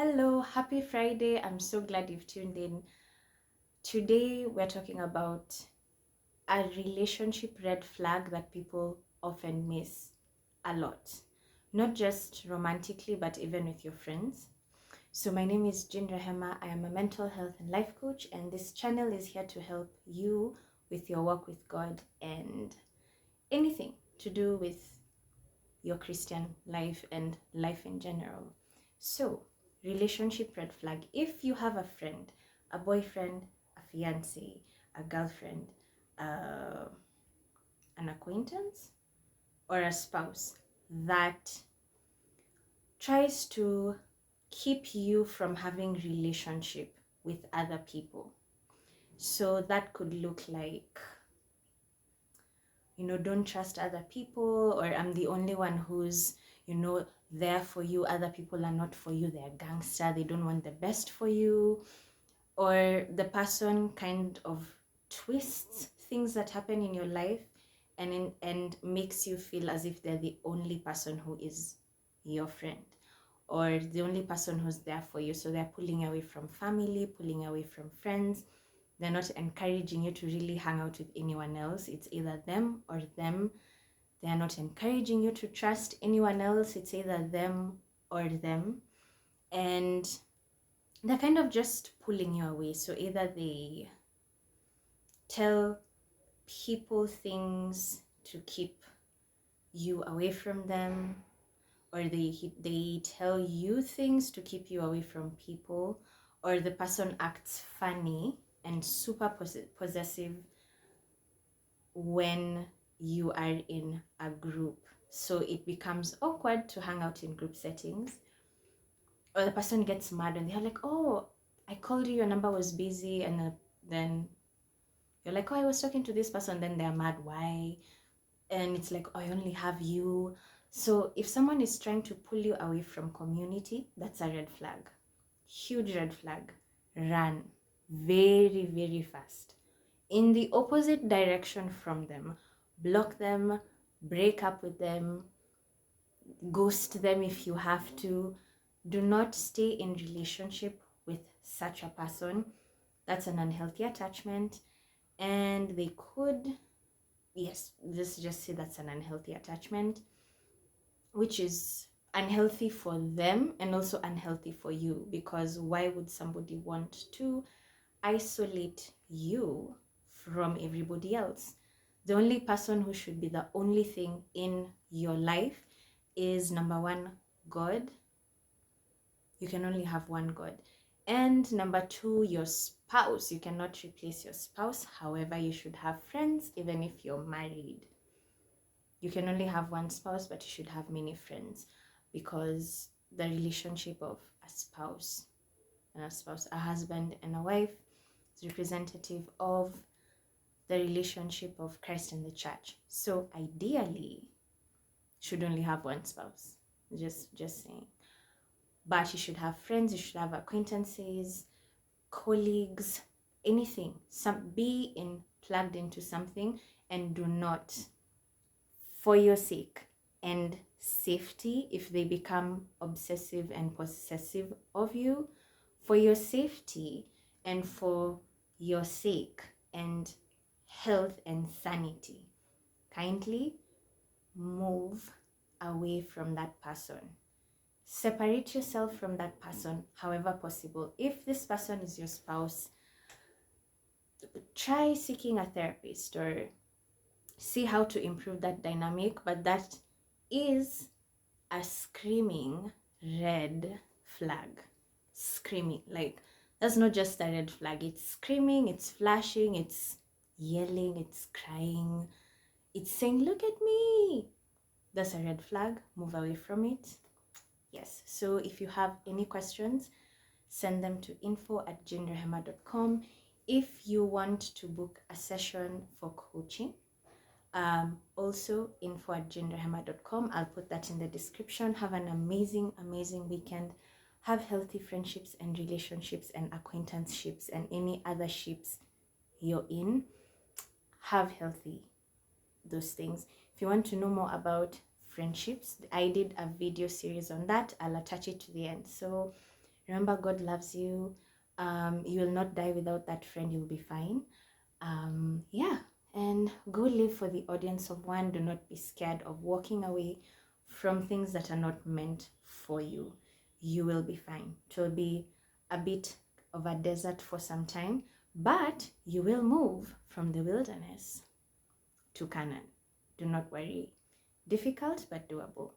Hello, happy Friday. I'm so glad you've tuned in. Today, we're talking about a relationship red flag that people often miss a lot. Not just romantically, but even with your friends. So, my name is Jeanne Rehema. I am a mental health and life coach, and this channel is here to help you with your work with God and anything to do with your Christian life and life in general. So, relationship red flag. If you have a friend, a boyfriend, a fiance, a girlfriend, an acquaintance, or a spouse that tries to keep you from having relationship with other people. So that could look like, don't trust other people, or I'm the only one who's, there for you. Other people are not for you. They're gangster. They don't want the best for you. Or the person kind of twists things that happen in your life and makes you feel as if they're the only person who is your friend or the only person who's there for you. So they're pulling away from family, pulling away from friends. They're not encouraging you to really hang out with anyone else. It's either them or them. They are not encouraging you to trust anyone else. It's either them or them. And they're kind of just pulling you away. So either they tell people things to keep you away from them, or they tell you things to keep you away from people, or the person acts funny and super possessive when you are in a group. So it becomes awkward to hang out in group settings. Or the person gets mad and they're like, oh, I called you, your number was busy. And then you're like, oh, I was talking to this person. Then they're mad, why? And it's like, oh, I only have you. So if someone is trying to pull you away from community, that's a red flag. Huge red flag. Run very, very fast in the opposite direction from them. Block them, break up with them, ghost them if you have to. Do not stay in relationship with such a person. That's an unhealthy attachment. And they could, yes, let's just say that's an unhealthy attachment, which is unhealthy for them and also unhealthy for you, because why would somebody want to isolate you from everybody else? The only person who should be the only thing in your life is, number one, God. You can only have one God. And number two, your spouse. You cannot replace your spouse. However, you should have friends even if you're married. You can only have one spouse, but you should have many friends, because the relationship of a spouse and a spouse, a husband and a wife, is representative of the relationship of Christ and the church. So ideally, should only have one spouse. Just saying. But you should have friends, you should have acquaintances, colleagues, anything. Be plugged into something, and do not, for your sake and safety, if they become obsessive and possessive of you, for your safety and for your sake and health and sanity, kindly move away from that person. Separate yourself from that person however possible. If this person is your spouse, try seeking a therapist or see how to improve that dynamic. But that is a screaming red flag. Screaming, like, that's not just a red flag. It's screaming, it's flashing, it's yelling, it's crying, it's saying, look at me. That's a red flag. Move away from it. Yes. So if you have any questions, send them to info@jeannerehema.com. If you want to book a session for coaching, also info@jeannerehema.com. I'll put that in the description. Have an amazing weekend. Have healthy friendships and relationships and acquaintanceships and any other ships you're in. Have healthy those things. If you want to know more about friendships, I did a video series on that. I'll attach it to the end. So Remember, God loves you. You will not die without that friend. You'll be fine. Yeah, and go live for the audience of one. Do not be scared of walking away from things that are not meant for you. You will be fine. It will be a bit of a desert for some time, but you will move from the wilderness to Canaan. Do not worry. Difficult but doable.